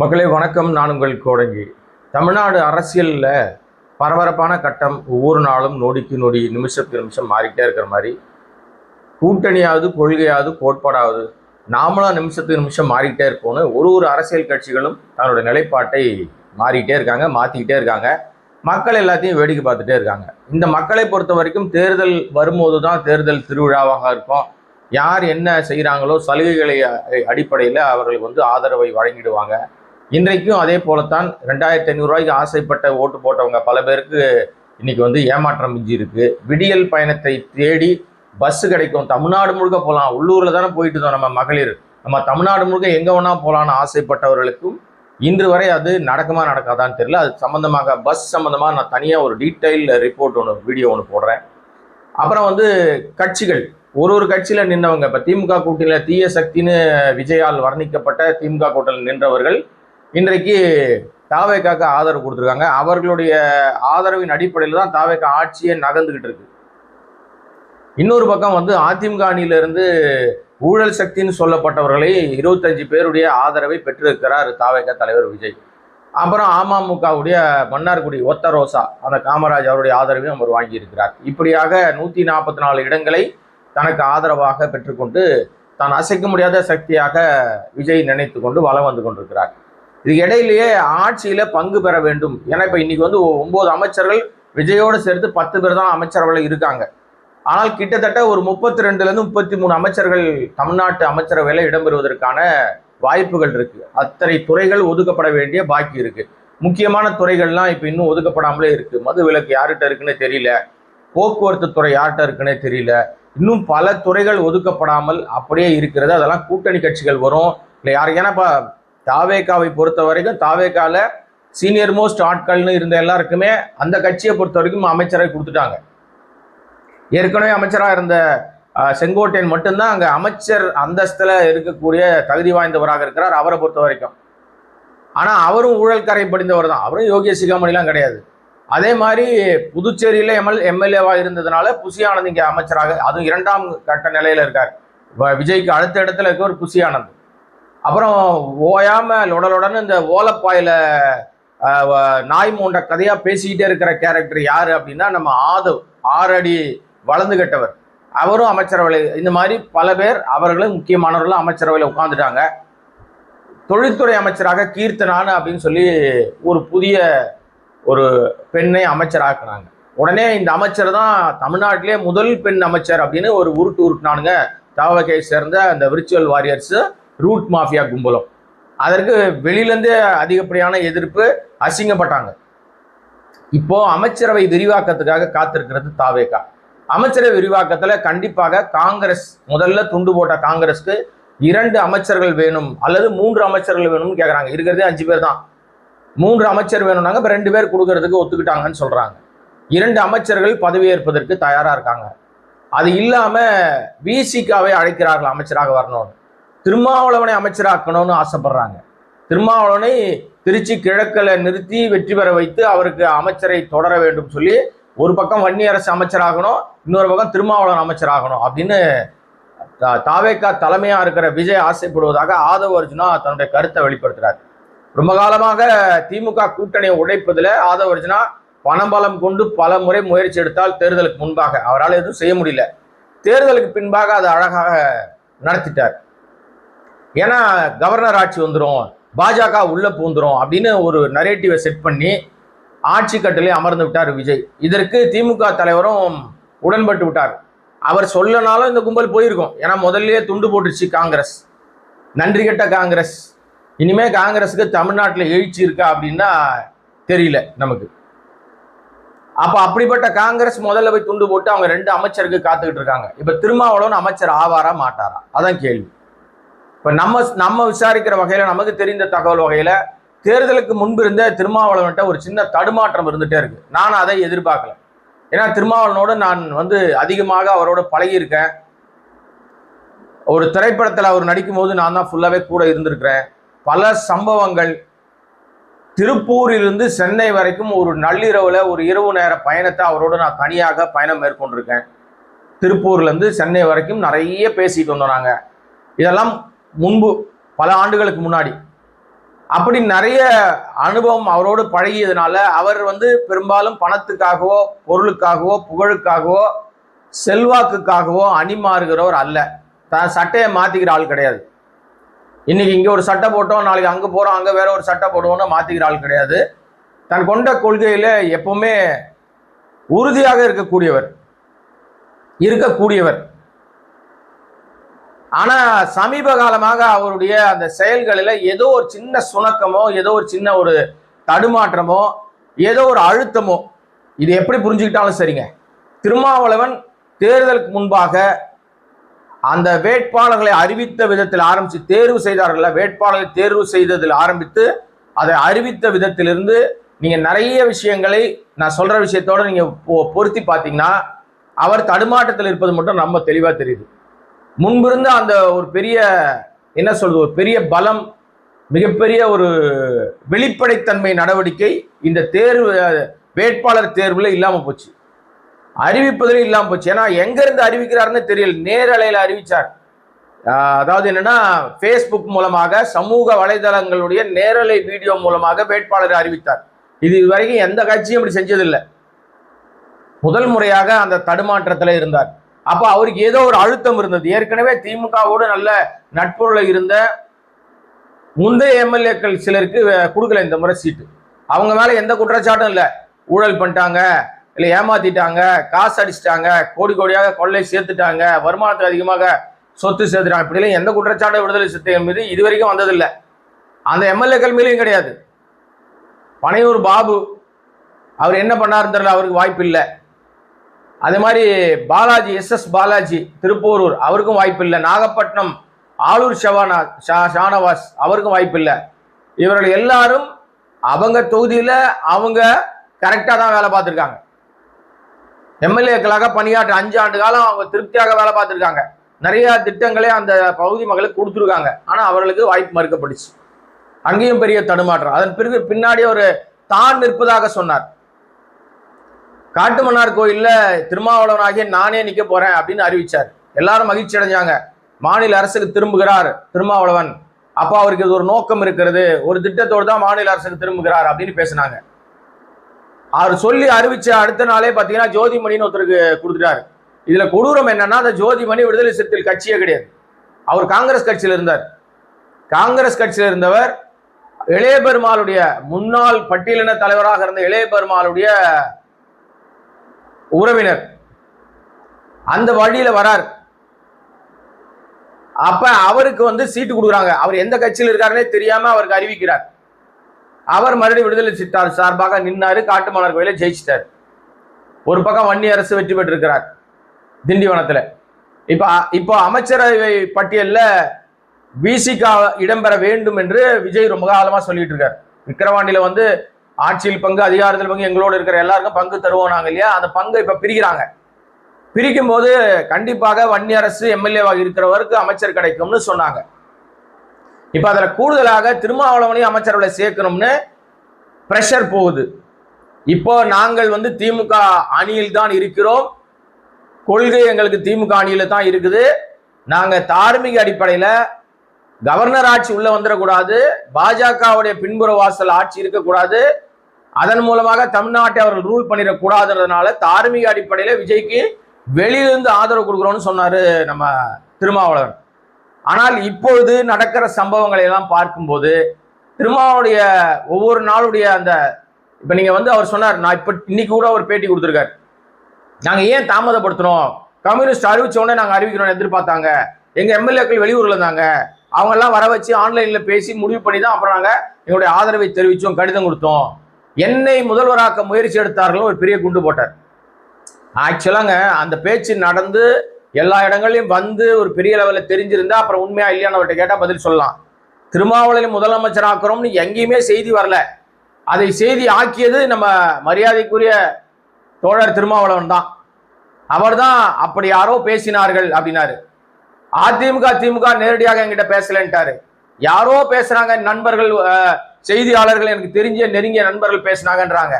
மக்களே வணக்கம். நான் உங்கள் கோடங்கி. தமிழ்நாடு அரசியலில் பரபரப்பான கட்டம் ஒவ்வொரு நாளும் நொடிக்கு நொடி நிமிஷத்துக்கு நிமிஷம் மாறிக்கிட்டே இருக்கிற மாதிரி கூட்டணியாவது கொள்கையாவது கோட்பாடாவது நாமளும் நிமிஷத்துக்கு நிமிஷம் மாறிக்கிட்டே இருப்போம்னு ஒரு அரசியல் கட்சிகளும் தன்னுடைய நிலைப்பாட்டை மாறிக்கிட்டே இருக்காங்க, மாற்றிக்கிட்டே இருக்காங்க. மக்கள் எல்லாத்தையும் வேடிக்கை பார்த்துட்டே இருக்காங்க. இந்த மக்களை பொறுத்த வரைக்கும் தேர்தல் வரும்போது தான் தேர்தல் திருவிழாவாக இருக்கும். யார் என்ன செய்கிறாங்களோ சலுகைகளை அடிப்படையில் அவர்களுக்கு ஆதரவை வழங்கிடுவாங்க. இன்றைக்கும் அதே போலத்தான் 2500 ரூபாய்க்கு ஆசைப்பட்ட ஓட்டு போட்டவங்க பல பேருக்கு இன்னைக்கு ஏமாற்றம் மிஞ்சி இருக்கு. விடியல் பயணத்தை தேடி பஸ் கிடைக்கும், தமிழ்நாடு முழுக்க போகலாம், உள்ளூரில் தானே போயிட்டு இருந்தோம் நம்ம மகளிர், நம்ம தமிழ்நாடு முழுக்க எங்கே வேணா போகலான்னு ஆசைப்பட்டவர்களுக்கும் இன்று வரை அது நடக்குமா நடக்காதான்னு தெரியல. அது சம்மந்தமாக பஸ் சம்மந்தமாக நான் தனியாக ஒரு டீட்டெயில் ரிப்போர்ட் வீடியோ ஒன்று போடுறேன். அப்புறம் கட்சிகள் ஒரு கட்சியில் நின்றவங்க, இப்போ திமுக கூட்டணியில் தீய சக்தின்னு விஜயால் வர்ணிக்கப்பட்ட திமுக கூட்டணியில் நின்றவர்கள் இன்றைக்கு தாவேக்காக ஆதரவு கொடுத்துருக்காங்க. அவர்களுடைய ஆதரவின் அடிப்படையில் தான் தாவேக்கா ஆட்சியே நகர்ந்துகிட்டு இருக்கு. இன்னொரு பக்கம் அதிமுக அணியிலிருந்து ஊழல் சக்தின்னு சொல்லப்பட்டவர்களை 25 பேருடைய ஆதரவை பெற்றிருக்கிறார் தாவேக்கா தலைவர் விஜய். அப்புறம் அமமுகவுடைய மன்னார்குடி ஒத்த ரோசா அந்த காமராஜ் அவருடைய ஆதரவையும் அவர் வாங்கியிருக்கிறார். இப்படியாக 144 இடங்களை தனக்கு ஆதரவாக பெற்றுக்கொண்டு தான் அசைக்க முடியாத சக்தியாக விஜய் நினைத்து கொண்டு வலம் வந்து கொண்டிருக்கிறார். இதுக்கு இடையிலேயே ஆட்சியில பங்கு பெற வேண்டும். ஏன்னா இப்ப இன்னைக்கு 9 அமைச்சர்கள் விஜயோடு சேர்த்து 10 பேர் தான் அமைச்சரவையில் இருக்காங்க. ஆனால் கிட்டத்தட்ட ஒரு 32லேருந்து 33 அமைச்சர்கள் தமிழ்நாட்டு அமைச்சரவையில் இடம்பெறுவதற்கான வாய்ப்புகள் இருக்கு. அத்தனை துறைகள் ஒதுக்கப்பட வேண்டிய பாக்கி இருக்கு. முக்கியமான துறைகள்லாம் இப்ப இன்னும் ஒதுக்கப்படாமலே இருக்கு. மது விலக்கு யார்கிட்ட இருக்குன்னு தெரியல, போக்குவரத்து துறை யார்கிட்ட இருக்குன்னே தெரியல, இன்னும் பல துறைகள் ஒதுக்கப்படாமல் அப்படியே இருக்கிறது. அதெல்லாம் கூட்டணி கட்சிகள் வரும் இல்லை யாருக்கு. ஏன்னா தாவேக்காவை பொறுத்த வரைக்கும் தாவேக்கால சீனியர் மோஸ்ட் ஆட்கள்னு இருந்த எல்லாருக்குமே அந்த கட்சியை பொறுத்த வரைக்கும் அமைச்சரை கொடுத்துட்டாங்க. ஏற்கனவே அமைச்சராக இருந்த செங்கோட்டையன் மட்டும்தான் அங்கே அமைச்சர் அந்தஸ்தில் இருக்கக்கூடிய தகுதி வாய்ந்தவராக இருக்கிறார் அவரை பொறுத்த வரைக்கும். ஆனால் அவரும் ஊழல் கரை படிந்தவர் தான், அவரும் யோகி சிகாமணிலாம் கிடையாது. அதே மாதிரி புதுச்சேரியில் எம்எல்ஏவாக இருந்ததுனால புசி ஆனந்த் இங்கே அமைச்சராக, அதுவும் 2ஆம் கட்ட நிலையில் இருக்கார். விஜய்க்கு அடுத்த இடத்துல இருக்க ஒரு புசி ஆனந்த். அப்புறம் ஓயாம லொடலுடன்னு இந்த ஓலப்பாயில நாய் மூண்ட கதையா பேசிக்கிட்டே இருக்கிற கேரக்டர் யாரு அப்படின்னா நம்ம ஆதவ், 6 அடி வளர்ந்து கட்டவர், அவரும் அமைச்சரவையில். இந்த மாதிரி பல பேர் அவர்களும் முக்கியமானவர்களும் அமைச்சரவையில் உட்கார்ந்துட்டாங்க. தொழில்துறை அமைச்சராக கீர்த்தனான்னு அப்படின்னு சொல்லி ஒரு புதிய ஒரு பெண்ணை அமைச்சராக்குனாங்க. உடனே இந்த அமைச்சர் தான் தமிழ்நாட்டிலே முதல் பெண் அமைச்சர் அப்படின்னு ஒரு உருட்டுனானுங்க தாவகை சேர்ந்த அந்த விர்ச்சுவல் வாரியர்ஸ் ரூட் மாஃபியா கும்பலம். அதற்கு வெளியிலேருந்தே அதிகப்படியான எதிர்ப்பு, அசிங்கப்பட்டாங்க. இப்போ அமைச்சரவை விரிவாக்கத்துக்காக காத்திருக்கிறது தாவேக்கா. அமைச்சரவை விரிவாக்கத்தில் கண்டிப்பாக காங்கிரஸ், முதல்ல துண்டு போட்ட காங்கிரஸ்க்கு 2 அமைச்சர்கள் வேணும் அல்லது 3 அமைச்சர்கள் வேணும்னு கேட்குறாங்க. இருக்கிறதே 5 பேர் தான். 3 அமைச்சர் வேணும்னாங்க. இப்போ 2 பேர் கொடுக்கறதுக்கு ஒத்துக்கிட்டாங்கன்னு சொல்றாங்க. 2 அமைச்சர்கள் பதவியேற்பதற்கு தயாரா இருக்காங்க. அது இல்லாம விசிகாவை அழைக்கிறார்கள் அமைச்சராக வரணும்னு. திருமாவளவனை அமைச்சராக்கணும்னு ஆசைப்படுறாங்க. திருமாவளவனை திருச்சி கிழக்கில் நிறுத்தி வெற்றி பெற வைத்து அவருக்கு அமைச்சரை தொடர வேண்டும் சொல்லி ஒரு பக்கம் வன்னியரசு அமைச்சராகணும், இன்னொரு பக்கம் திருமாவளவன் அமைச்சராகணும் அப்படின்னு தாவேக்கா தலைமையா இருக்கிற விஜய் ஆசைப்படுவதாக ஆதவ் அர்ஜுனா தன்னுடைய கருத்தை வெளிப்படுத்துறாரு. ரொம்ப காலமாக திமுக கூட்டணியை உடைப்பதில் ஆதவ் அர்ஜுனா பணபலம் கொண்டு பல முறை முயற்சி எடுத்தால் தேர்தலுக்கு முன்பாக அவரால் எதுவும் செய்ய முடியல. தேர்தலுக்கு பின்பாக அதை அழகாக நடத்திட்டார். ஏன்னா கவர்னர் ஆட்சி வந்துடும், பாஜக உள்ள பூந்துரும் அப்படின்னு ஒரு நரேட்டிவை செட் பண்ணி ஆட்சி கட்டிலே அமர்ந்து விட்டார் விஜய். இதற்கு திமுக தலைவரும் உடன்பட்டு விட்டார். அவர் சொல்லனாலும் இந்த கும்பல் போயிருக்கும். ஏன்னா முதல்லயே துண்டு போட்டுருச்சு காங்கிரஸ், நன்றி கெட்ட காங்கிரஸ். இனிமே காங்கிரஸுக்கு தமிழ்நாட்டில் எழுச்சி இருக்கா அப்படின்னா தெரியல நமக்கு. அப்ப அப்படிப்பட்ட காங்கிரஸ் முதல்ல போய் துண்டு போட்டு அவங்க 2 அமைச்சருக்கு காத்துக்கிட்டு இருக்காங்க. இப்ப திருமாவளவன் அமைச்சர் ஆவாரா மாட்டாரா அதான் கேள்வி. இப்ப நம்ம விசாரிக்கிற வகையில நமக்கு தெரிந்த தகவல் வகையில தேர்தலுக்கு முன்பு இருந்த திருமாவளவன்கிட்ட ஒரு சின்ன தடுமாற்றம் இருந்துட்டே இருக்கு. நான் அதை எதிர்பார்க்கல. ஏன்னா திருமாவளவனோட நான் அதிகமாக அவரோட பழகியிருக்கேன். ஒரு திரைப்படத்தில் அவர் நடிக்கும் போது நான் தான் ஃபுல்லாவே கூட இருந்திருக்கிறேன். பல சம்பவங்கள், திருப்பூரிலிருந்து சென்னை வரைக்கும் ஒரு நள்ளிரவுல ஒரு இரவு நேர பயணத்தை அவரோட நான் தனியாக பயணம் மேற்கொண்டிருக்கேன். திருப்பூர்லேருந்து சென்னை வரைக்கும் நிறைய பேசிட்டு வந்தோம் நாங்கள். இதெல்லாம் முன்பு பல ஆண்டுகளுக்கு முன்னாடி. அப்படி நிறைய அனுபவம் அவரோடு பழகியதுனால அவர் பெரும்பாலும் பணத்துக்காகவோ பொருளுக்காகவோ புகழுக்காகவோ செல்வாக்குக்காகவோ அணிமாறுகிறவர் அல்ல. சட்டையை மாத்திக்கிற ஆள் கிடையாது. இன்னைக்கு இங்க ஒரு சட்டை போட்டோம், நாளைக்கு அங்க போறோம், அங்க வேற ஒரு சட்டை போடுவோம்னு மாத்திக்கிற ஆள் கிடையாது. தன் கொண்ட கொள்கையில எப்பவுமே உறுதியாக இருக்கக்கூடியவர். ஆனா சமீப காலமாக அவருடைய அந்த செயல்களில் ஏதோ ஒரு சின்ன சுணக்கமோ, ஏதோ ஒரு சின்ன ஒரு தடுமாற்றமோ, ஏதோ ஒரு அழுத்தமோ, இது எப்படி புரிஞ்சுக்கிட்டாலும் சரிங்க, திருமாவளவன் தேர்தலுக்கு முன்பாக அந்த வேட்பாளர்களை அறிவித்த விதத்தில் ஆரம்பித்து, தேர்வு செய்தார்கள், வேட்பாளர்களை தேர்வு செய்ததில் ஆரம்பித்து அதை அறிவித்த விதத்திலிருந்து நீங்க நிறைய விஷயங்களை நான் சொல்ற விஷயத்தோட நீங்க பொருத்தி பார்த்தீங்கன்னா அவர் தடுமாற்றத்தில் இருப்பது மட்டும் ரொம்ப தெளிவா தெரியுது. முன்பிருந்த அந்த ஒரு பெரிய என்ன சொல்றது, ஒரு பெரிய பலம், மிகப்பெரிய ஒரு வெளிப்படைத்தன்மை நடவடிக்கை இந்த தேர்வு வேட்பாளர் தேர்வுல இல்லாம போச்சு, அறிவிப்பதில் இல்லாம போச்சு. ஏன்னா எங்க இருந்து அறிவிக்கிறாருன்னு தெரியல, நேரலையில அறிவிச்சார். அதாவது என்னன்னா ஃபேஸ்புக் மூலமாக, சமூக வலைதளங்களுடைய நேரலை வீடியோ மூலமாக வேட்பாளரை அறிவித்தார். இது வரைக்கும் எந்த கட்சியும் இப்படி செஞ்சதில்லை. முதல் முறையாக அந்த தடுமாற்றத்தில் இருந்தார். அப்ப அவருக்கு ஏதோ ஒரு அழுத்தம் இருந்தது. ஏற்கனவே திமுகவோடு நல்ல நட்புறவுல இருந்த முந்தைய எம்எல்ஏக்கள் சிலருக்கு கொடுக்கல இந்த முறை சீட்டு. அவங்க மேல எந்த குற்றச்சாட்டும் இல்லை. ஊழல் பண்ணிட்டாங்க, இல்லை ஏமாத்திட்டாங்க, காசு அடிச்சிட்டாங்க, கோடி கோடியாக கொள்ளை சேர்த்துட்டாங்க, வருமானத்துக்கு அதிகமாக சொத்து சேர்த்துட்டாங்க, இப்படிலாம் எந்த குற்றச்சாட்டு விடுதலை சிறுத்தைகள் மீது இதுவரைக்கும் வந்ததில்லை. அந்த எம்எல்ஏக்கள் மீதும் கிடையாது. பனையூர் பாபு அவர் என்ன பண்ணாருன்னு தெரியல, அவருக்கு வாய்ப்பு இல்லை. அதே மாதிரி பாலாஜி, எஸ் பாலாஜி திருப்பூரூர், அவருக்கும் வாய்ப்பு இல்லை. நாகப்பட்டினம் ஆளூர் ஷானவாஸ், அவருக்கும் வாய்ப்பு இல்லை. இவர்கள் எல்லாரும் அவங்க தொகுதியில அவங்க கரெக்டா தான் வேலை பார்த்துருக்காங்க. எம்எல்ஏக்களாக பணியாற்ற 5 ஆண்டு காலம் அவங்க திருப்தியாக வேலை பார்த்துருக்காங்க. நிறைய திட்டங்களே அந்த பகுதி மக்களுக்கு கொடுத்துருக்காங்க. ஆனா அவர்களுக்கு வாய்ப்பு மறுக்கப்பட்டுச்சு. அங்கேயும் பெரிய தடுமாற்றம். அதன் பிறகு பின்னாடி ஒரு தான் நிற்பதாக சொன்னார். காட்டுமன்னார் கோயில்ல திருமாவளவனாகிய நானே நிக்க போறேன் அப்படின்னு அறிவிச்சார். எல்லாரும் மகிழ்ச்சி அடைஞ்சாங்க. மாநில அரசுக்கு திரும்புகிறார் திருமாவளவன், அப்ப அவருக்கு இது ஒரு நோக்கம் இருக்கிறது, ஒரு திட்டத்தோடு தான் மாநில அரசுக்கு திரும்புகிறார் அப்படின்னு பேசினாங்க. அவர் சொல்லி அறிவிச்ச அடுத்த நாளே பாத்தீங்கன்னா ஜோதிமணின்னு ஒருத்தருக்கு கொடுத்துட்டாரு. இதுல கொடூரம் என்னன்னா, அந்த ஜோதிமணி விடுதலை சிறுத்தைகள் கட்சியே கிடையாது. அவர் காங்கிரஸ் கட்சியில் இருந்தார். காங்கிரஸ் கட்சியில் இருந்தவர் இளைய பெருமாளுடைய முன்னாள் பட்டியலின தலைவராக இருந்த இளைய பெருமாளுடைய உறவினர். அந்த வழியில வரார். அப்ப அவருக்கு சீட்டு கொடுக்குறாங்க. அவர் எந்த கட்சியில் இருக்காருன்னே தெரியாம அவருக்கு அறிவிக்கிறார். அவர் மறுபடியும் விடுதலை சிறுத்தைகள் சார்பாக நின்னாரு. காட்டுமன்னார் கோயில ஜெயிச்சிட்டார். ஒரு பக்கம் வன்னி அரசு வெற்றி பெற்றிருக்கிறார் திண்டிவனத்துல. இப்போ அமைச்சரவை பட்டியல்ல விசிகா இடம்பெற வேண்டும் என்று விஜய் ரொம்ப காலமா சொல்லிட்டு இருக்காரு. விக்கிரவாண்டியில ஆட்சியில் பங்கு, அதிகாரத்தில் பங்கு, எங்களோடு இருக்கிற எல்லாருக்கும் பங்கு தருவோம் நாங்க இல்லையா, அந்த பங்கை இப்ப பிரிக்கிறாங்க. பிரிக்கும் போது கண்டிப்பாக வன்னி அரசு எம்எல்ஏவாக இருக்கிறவருக்கு அமைச்சர் கிடைக்கும்னு சொன்னாங்க. இப்ப அதுல கூடுதலாக திருமாவளவனையும் அமைச்சரவை சேர்க்கணும்னு பிரஷர் போகுது. இப்போ நாங்கள் திமுக அணியில் தான் இருக்கிறோம், கொள்கை எங்களுக்கு திமுக அணியில தான் இருக்குது, நாங்க தார்மீக அடிப்படையில கவர்னர் ஆட்சி உள்ள வந்துடக்கூடாது, பாஜகவுடைய பின்புற வாசல் ஆட்சி இருக்கக்கூடாது, அதன் மூலமாக தமிழ்நாட்டை அவர்கள் ரூல் பண்ணிடக்கூடாதுன்றதுனால தார்மீக அடிப்படையில விஜய்க்கு வெளியிலிருந்து ஆதரவு கொடுக்குறோம்னு சொன்னாரு நம்ம திருமாவளவன். ஆனால் இப்பொழுது நடக்கிற சம்பவங்களை எல்லாம் பார்க்கும்போது திருமாவுடைய ஒவ்வொரு நாளுடைய அந்த இப்ப நீங்க அவர் சொன்னார், நான் இப்ப இன்னைக்கு கூட ஒரு பேட்டி கொடுத்துருக்காரு, நாங்க ஏன் தாமதப்படுத்துறோம், கம்யூனிஸ்ட் அறிவிச்ச உடனே நாங்க அறிவிக்கிறோம் எதிர்பார்த்தாங்க, எங்க எம்எல்ஏக்கள் வெளியூர்ல இருந்தாங்க, அவங்க எல்லாம் வர வச்சு ஆன்லைன்ல பேசி முடிவு பண்ணி தான் அப்புறம் நாங்க எங்களுடைய ஆதரவை தெரிவிச்சோம், கடிதம் கொடுத்தோம், என்னை முதல்வராக்க முயற்சி எடுத்தார்கள் ஒரு பெரிய குண்டு போட்டார். ஆக்சுவலாங்க அந்த பேச்சு நடந்து எல்லா இடங்களையும் ஒரு பெரிய லெவலில் தெரிஞ்சிருந்தா அப்புறம் உண்மையா இல்லையான்னு அவர்கிட்ட கேட்டா பதில் சொல்லலாம். திருமாவளவன் முதலமைச்சர் ஆக்குறோம்னு எங்கேயுமே செய்தி வரல. அதை செய்தி ஆக்கியது நம்ம மரியாதைக்குரிய தோழர் திருமாவளவன் தான். அவர் தான் அப்படி யாரோ பேசினார்கள் அப்படின்னாரு. அதிமுக திமுக நேரடியாக என்கிட்ட பேசலன்ட்டாரு. யாரோ பேசுறாங்க நண்பர்கள், செய்தியாளர்கள், எனக்கு தெரிஞ்ச நெருங்கிய நண்பர்கள் பேசினாங்கன்றாங்க.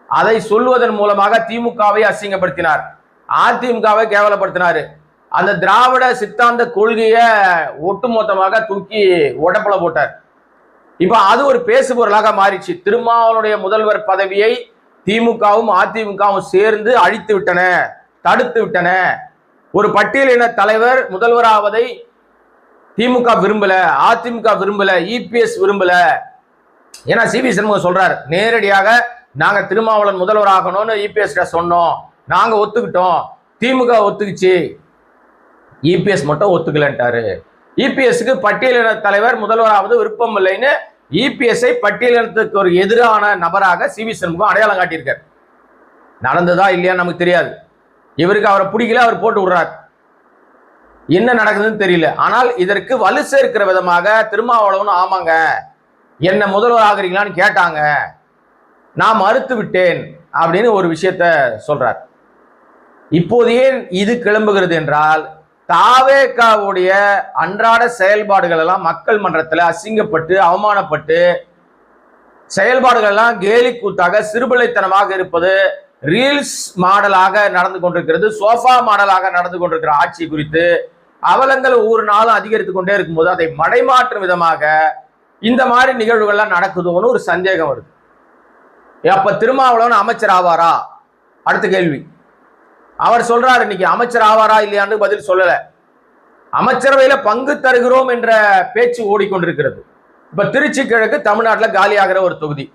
அதை சொல்வதன் மூலமாக திமுகவை அசிங்கப்படுத்தினார், அதிமுகவை கேவலப்படுத்தினாரு. அந்த திராவிட சித்தாந்த கொள்கையை ஒட்டுமொத்தமாக தூக்கி உடப்புல போட்டார். இப்ப அது ஒரு பேசு பொருளாக மாறிச்சு. திருமாவளவனுடைய முதல்வர் பதவியை திமுகவும் அதிமுகவும் சேர்ந்து அழித்து விட்டன, தடுத்து விட்டன. ஒரு பட்டியலின தலைவர் முதல்வராவதை திமுக விரும்பல, அதிமுக விரும்பல, இபிஎஸ் விரும்பல. ஏன்னா சிவி சண்முகம் சொல்றாரு நேரடியாக, நாங்க திருமாவளவன் முதல்வராகணும்னு இபிஎஸ் சொன்னோம், நாங்க ஒத்துக்கிட்டோம், திமுக ஒத்துக்குச்சு, இபிஎஸ் மட்டும் ஒத்துக்கலன்ட்டாரு. இபிஎஸ்க்கு பட்டியலின தலைவர் முதல்வராவது விருப்பம் இல்லைன்னு இபிஎஸ்ஐ பட்டியலினத்துக்கு ஒரு எதிரான நபராக சிவி சண்முகம் அடையாளம் காட்டியிருக்கார். நடந்ததா இல்லையா நமக்கு தெரியாது. இவருக்கு அவரை பிடிக்கல, அவர் போட்டு விடுறார். என்ன நடக்குதுன்னு தெரியல. ஆனால் இதற்கு வலு சேர்க்கிற விதமாக திருமாவளவன் ஆமாங்க என்ன முதல்வர் ஆகிறீங்களான்னு கேட்டாங்க, நான் மறுத்து விட்டேன் அப்படின்னு ஒரு விஷயத்த சொல்றார். இப்போது ஏன் இது கிளம்புகிறது என்றால், தாவேகாவுடைய அன்றாட செயல்பாடுகள் எல்லாம் மக்கள் மன்றத்தில் அசிங்கப்பட்டு அவமானப்பட்டு செயல்பாடுகள் எல்லாம் கேலி கூத்தாக சிறுபிள்ளைத்தனமாக இருப்பது, ரீல்ஸ் மாடலாக நடந்து கொண்டிருக்கிறது, சோஃபா மாடலாக நடந்து கொண்டிருக்கிற ஆட்சி குறித்து அவலங்கள் ஒவ்வொரு நாளும் அதிகரித்து கொண்டே இருக்கும்போது அதை மடைமாற்றும் விதமாக இந்த மாதிரி நிகழ்வுகள்லாம் நடக்குதோன்னு ஒரு சந்தேகம் வருது. அப்ப திருமாவளவன் அமைச்சர் ஆவாரா? அடுத்த கேள்வி. அவர் சொல்றாரு இன்னைக்கு அமைச்சர் ஆவாரா இல்லையான்னு பதில் சொல்லல. அமைச்சரவையில பங்கு தருகிறோம் என்ற பேச்சு ஓடிக்கொண்டிருக்கிறது. இப்ப திருச்சி கிழக்கு தமிழ்நாட்டில் காலியாகிற ஒரு தொகுதி.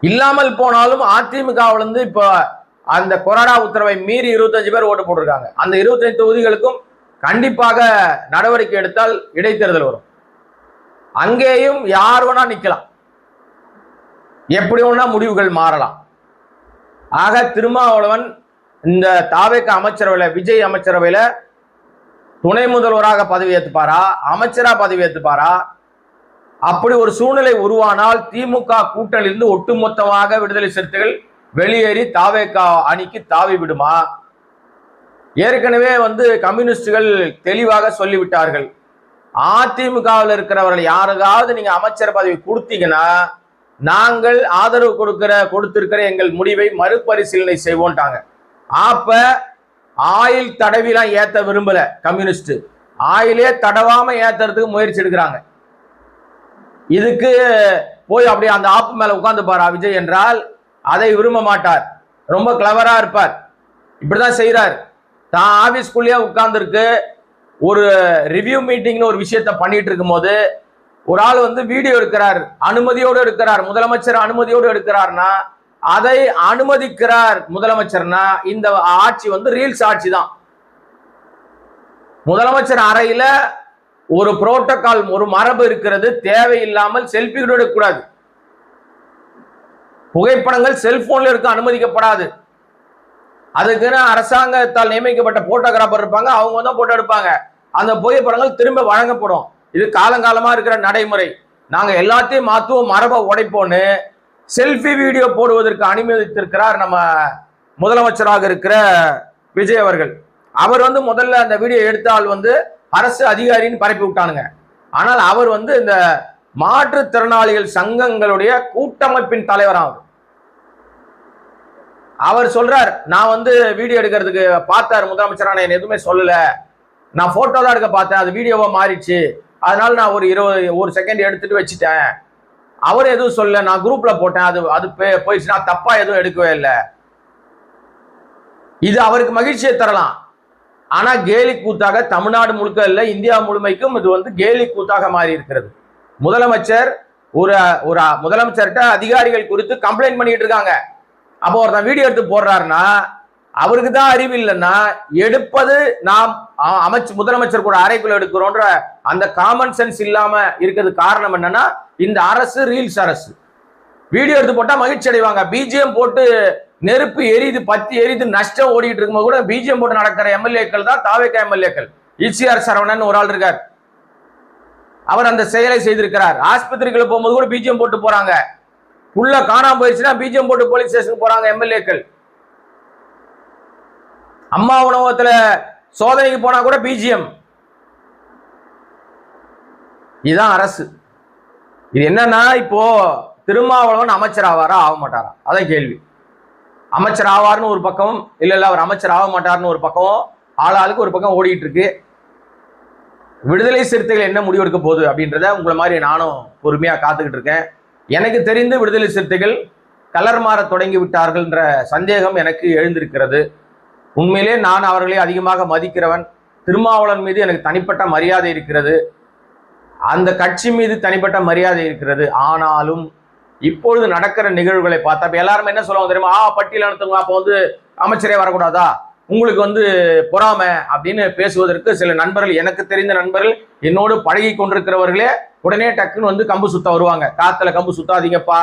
இல்லாமல் போனாலும் அதிமுகவிலிருந்து இப்ப அந்த கொறடா உத்தரவை மீறி 25 பேர் ஓட்டு போட்டிருக்காங்க. அந்த 25 தொகுதிகளுக்கும் கண்டிப்பாக நடவடிக்கை எடுத்தால் இடைத்தேர்தல் வரும். அங்கேயும் யார் வேணா நிக்கலாம், எப்படி வேணா முடிவுகள் மாறலாம். ஆக திருமாவளவன் இந்த தாவேக அமைச்சரவையில, விஜய் அமைச்சரவையில துணை முதல்வராக பதவி ஏற்றுப்பாரா, அமைச்சரா பதவி ஏற்றுப்பாரா? அப்படி ஒரு சூழ்நிலை உருவானால் திமுக கூட்டணியிலிருந்து ஒட்டுமொத்தமாக விடுதலை சிறுத்தைகள் வெளியேறி தாவேக அணிக்கு தாவி விடுமா? ஏற்கனவே கம்யூனிஸ்டுகள் தெளிவாக சொல்லிவிட்டார்கள், அதிமுகவில் இருக்கிறவர்கள் யாருக்காவது நீங்க அமைச்சர் பதவி கொடுத்தீங்கன்னா நாங்கள் ஆதரவு கொடுத்திருக்கிற எங்கள் முடிவை மறுபரிசீலனை செய்வோம்ட்டாங்க. அப்ப ஆயில் தடவிலாம் ஏத்த விரும்பல கம்யூனிஸ்ட், ஆயிலே தடவாம ஏத்துறதுக்கு முயற்சி எடுக்கிறாங்க. இதுக்கு போய் அப்படியே அந்த ஆப்பு மேல உட்கார்ந்து பாரா விஜய் என்றால் அதை விரும்ப மாட்டார். ரொம்ப கிளவரா இருப்பார். இப்படிதான் செய்யறாரு. தான் ஆபீஸ்குள்ளேயே உட்கார்ந்துருக்கு, ஒரு ரிவ்யூ மீட்டிங்னு ஒரு விஷயத்த பண்ணிட்டு இருக்கும் போது ஒரு ஆள் வீடியோ எடுக்கிறார், அனுமதியோடு எடுக்கிறார், முதலமைச்சர் அனுமதியோடு எடுக்கிறார்னா அதை அனுமதிக்கிறார் முதலமைச்சர்னா இந்த ஆட்சி ரீல்ஸ் ஆட்சி தான். முதலமைச்சர் அறையில ஒரு புரோட்டோகால், ஒரு மரபு இருக்கிறது. தேவையில்லாமல் செல்ஃபி கூட எடுக்கக்கூடாது, புகைப்படங்கள் செல்போன்ல இருக்க அனுமதிக்கப்படாது. அதுக்குன்னு அரசாங்கத்தால் நியமிக்கப்பட்ட போட்டோகிராஃபர் இருப்பாங்க, அவங்க தான் போட்டோ எடுப்பாங்க. அந்த புகைப்படங்கள் திரும்ப வழங்கப்படும். இது காலங்காலமா இருக்கிற நடைமுறை. நாங்க எல்லாத்தையும் மாத்துவோம், மரபை உடைப்போன்னு செல்ஃபி வீடியோ போடுவதற்கு அனுமதித்திருக்கிறார் நம்ம முதலமைச்சராக இருக்கிற விஜய் அவர்கள். அவர் முதல்ல அந்த வீடியோ எடுத்தால் அரசு அதிகாரின்னு பரப்பி விட்டானுங்க. ஆனால் அவர் இந்த மாற்றுத்திறனாளிகள் சங்கங்களுடைய கூட்டமைப்பின் தலைவராகும். அவர் சொல்றார், நான் வீடியோ எடுக்கிறதுக்கு பார்த்தார் முதலமைச்சரா, நான் எதுவுமே சொல்லல, நான் போட்டோ தான் எடுக்க பார்த்தேன், அது வீடியோவா மாறிடுச்சு, அதனால நான் ஒரு 1 செகண்ட் எடுத்துட்டு வச்சுட்டேன். அவர் எதுவும் சொல்ல, நான் குரூப்ல போட்டேன், அது போயிடுச்சு, நான் தப்பா எதுவும் எடுக்கவே இல்லை. இது அவருக்கு மகிழ்ச்சியை தரலாம். ஆனா கேலி கூத்தாக தமிழ்நாடு முழுக்க இல்லை, இந்தியா முழுமைக்கும் இது கேலி கூத்தாக மாறி இருக்கிறது. முதலமைச்சர் ஒரு முதலமைச்சர்கிட்ட அதிகாரிகள் குறித்து கம்ப்ளைண்ட் பண்ணிட்டு இருக்காங்க. அப்போ ஒருத்தன் வீடியோ எடுத்து போடுறாருன்னா அவருக்கு தான் அறிவு இல்லைன்னா, எடுப்பது நாம் முதலமைச்சர் கூட அறைக்குள்ள எடுக்கிறோன்ற அந்த காமன் சென்ஸ் இல்லாம இருக்கிறது காரணம் என்னன்னா, இந்த அரசு ரீல்ஸ் அரசு. வீடியோ எடுத்து போட்டா மகிழ்ச்சி அடைவாங்க. பிஜிஎம் போட்டு நெருப்பு எரியுது, பத்தி எரியுது, நஷ்டம் ஓடிட்டு இருக்கும்போது கூட பிஜிஎம் போட்டு நடக்கிற எம்எல்ஏக்கள் தான் தாவேக எம்எல்ஏக்கள். இசிஆர் சரவணன் ஒரு ஆள் இருக்கார், அவர் அந்த செயலை செய்திருக்கிறார். ஆஸ்பத்திரிகளை போகும்போது கூட பிஜிஎம் போட்டு போறாங்க. உள்ள காணாம போயிடுச்சுன்னா பிஜிஎம் போட்டு போலீஸ் ஸ்டேஷன் போறாங்க எம்எல்ஏக்கள். அம்மா உணவகத்துல சோதனைக்கு போனா கூட பிஜிஎம். இதுதான் அரசு. இது என்னன்னா, இப்போ திருமாவளவன் அமைச்சர் ஆவாரா ஆக மாட்டாரா அதான் கேள்வி. அமைச்சர் ஆவார்னு ஒரு பக்கம், இல்ல அவர் அமைச்சர் ஆக மாட்டார்னு ஒரு பக்கம், ஆளாளுக்கு ஒரு பக்கம் ஓடிட்டு இருக்கு. விடுதலை சிறுத்தைகள் என்ன முடிவெடுக்க போகுது அப்படின்றத உங்களை மாதிரி நானும் பொறுமையாக காத்துக்கிட்டு இருக்கேன். எனக்கு தெரிந்து விடுதலை சிறுத்தைகள் கலர் மாற தொடங்கி விட்டார்கள்ன்ற சந்தேகம் எனக்கு எழுந்திருக்கிறது. உண்மையிலே நான் அவர்களை அதிகமாக மதிக்கிறவன். திருமாவளவன் மீது எனக்கு தனிப்பட்ட மரியாதை இருக்கிறது, அந்த கட்சி மீது தனிப்பட்ட மரியாதை இருக்கிறது. ஆனாலும் இப்பொழுது நடக்கிற நிகழ்வுகளை பார்த்தா எல்லாருமே என்ன சொல்லுவாங்க தெரியுமா? பட்டியல் அனுத்துங்க, அப்போ அமைச்சரே வரக்கூடாதா, உங்களுக்கு பொறாமை அப்படின்னு பேசுவதற்கு சில நண்பர்கள், எனக்கு தெரிந்த நண்பர்கள், என்னோடு பழகி கொண்டிருக்கிறவர்களே உடனே டக்குன்னு கம்பு சுத்த வருவாங்க. காத்துல கம்பு சுத்தாதீங்கப்பா,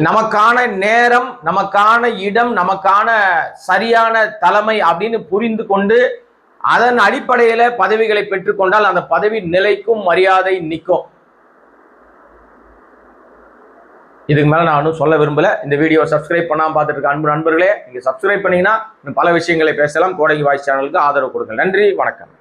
நமக்கான நேரம், நமக்கான இடம், நமக்கான சரியான தலைமை அப்படின்னு புரிந்து கொண்டு அதன் அடிப்படையில பதவிகளை பெற்றுக்கொண்டால் அந்த பதவி நிலைக்கும், மரியாதை நிற்கும். இதுக்கு மேல நான் ஒன்றும் சொல்ல விரும்பல. இந்த வீடியோ சப்ஸ்கிரைப் பண்ணாம பார்த்துட்டு இருக்க அன்பு நண்பர்களே, நீங்க சப்ஸ்கிரைப் பண்ணீங்கன்னா பல விஷயங்களை பேசலாம். கோடங்கி வாய்ஸ் சேனலுக்கு ஆதரவு கொடுங்க. நன்றி, வணக்கம்.